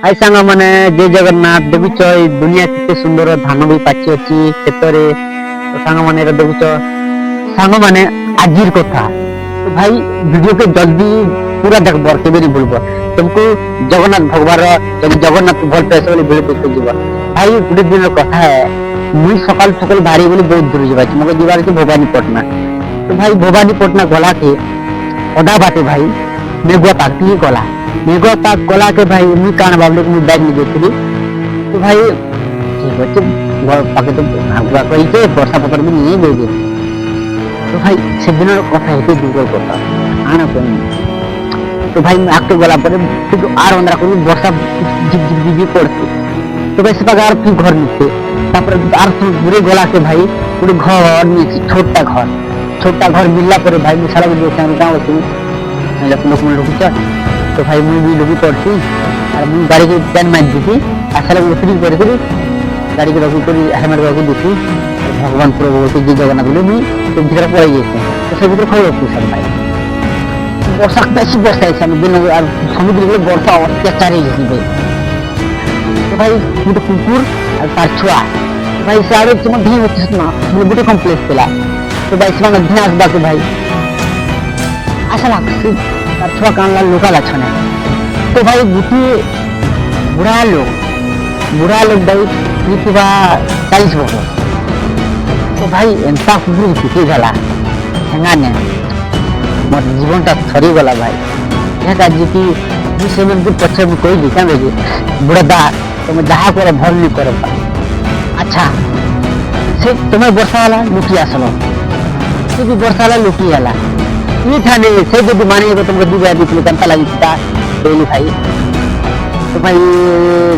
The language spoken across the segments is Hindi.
आई सांग माने जय जगन्नाथ देखुच दुनिया केते सुंदर धान भी पाची अछि क्षेत्रे तो सांग माने देखुच सांग माने आजिर कथा तो भाई वीडियो के जल्दी पूरा देख बर के नहीं भूलबो तुमको जगन्नाथ भगवान जब जगन्नाथ भल पैसे वाली वीडियो देखते जीवा भाई गुड दिन कथा है मुई सकाल सकाल भारी बोली बहुत दूर जीवा मगर जीवार के भवानीपटना तो भाई भवानीपटना गला के ओडा बाटे भाई मेघुआ पाकती गला मेघुआ पाक गला के भाई मुई कान बाबले मुई बैग में देखली तो भाई ठीक है घर पाके तो आगुआ कही के वर्षा पतर भी नहीं दे तो भाई से दिन कथा हेतु दूर कथा आना कोन तो भाई मैं आके गला पर तो आर अंदर को वर्षा झिप झिप झिप पड़ती तो भाई से पगार फिर घर नीचे तापर आर पूरे गला के भाई पूरे घर नीचे छोटा घर मिलला पर भाई मैं सारा वीडियो संग गांव से लोक में रुक तो भाई मुझे भी लोग पड़ती और मुझे गाड़ी के पैन मार दी थी आशा लगे फ्री कर गाड़ी के रखी कर हेलमेट रखी दी थी भगवान पूरा बोलते जी जगन्नाथ बोले मुझे तो भीतर पड़ गए तो सब भीतर खबर रखती सर भाई वर्षा बेसि वर्षा है दिन और समुद्र के वर्षा अत्याचार है तो भाई मुझे कुकुर और तार छुआ भाई सारे तुम धी होती ना मुझे गोटे कम्प्लेक्स थिला तो भाई से ध्यान आसबा के भाई आशा लगती तार छुआ कान ला लुका लक्षण है तो भाई गुटी बुढ़ा लोग भाई पीवा 40 वर्ष तो भाई एंता कुकुर पिटी गला हेंगा ने मोर जीवन टा थरी गला भाई यह काजी की से मन के पछे में कोई लिखा नहीं बुढ़ा दा तो मैं जहाँ करे भर नहीं करे अच्छा से तुम्हें वर्षा वाला लुकी आसलो से भी वर्षा वाला लुकी आला ये था नहीं से जो माने को तुमको दिव्या दिखली कंता लगी था डेली भाई तो भाई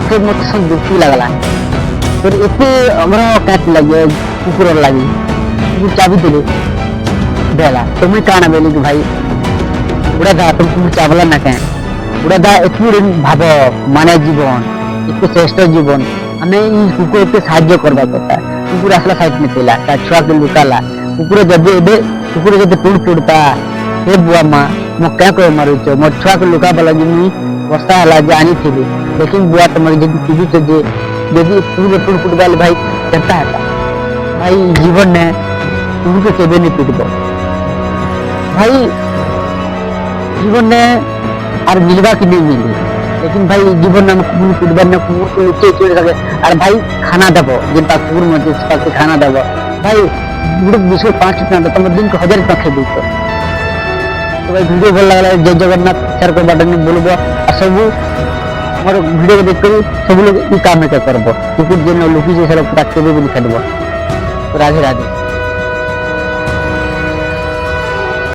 से मुझे सब दुखी लगला फिर इतने हमरा काट लगे कुकुर लगी वो चाबी दिले देला तो मैं काना बेली कि भाई बुढ़ा दा तुम चावला ना कहें बुढ़ा दा इतनी भाव माने जीवन एक श्रेष्ठ जीवन हमें कुकुर के साहाଯ୍य करवा करता कुकुर आसला साइड में थिला ता छुआ के लुकाला कुकुर जब एबे कुकुर जब टूट टूटता हे बुआ माँ मो क्या कहे मारू छो मोर छुआ के लुका वाला जिम्मी वर्षा हला जानी थी लेकिन बुआ तुम्हारी जब टीवी तो जे यदि पूरे टूट फूट गए भाई करता है भाई जीवन ने तुम के केबे नहीं पीटबो भाई जीवन ने और मिलवा की नहीं मिली लेकिन भाई जीवन में कुकुर पीटबा ने कुकुर को नीचे चढ़ सके और भाई खाना देबो जिनका कुकुर में जिस खाना देबो भाई गुड़ 205 रुपया तुम दिन को 1000 रुपया खेबी तो भाई वीडियो भल लगा जय जगन्नाथ शेयर कर बटन में बोलबो और सब मोर वीडियो को देख कर सब लोग ई काम में करबो कुकुर जे न लुकी जे सब पूरा केबे भी दिखा देबो राधे राधे।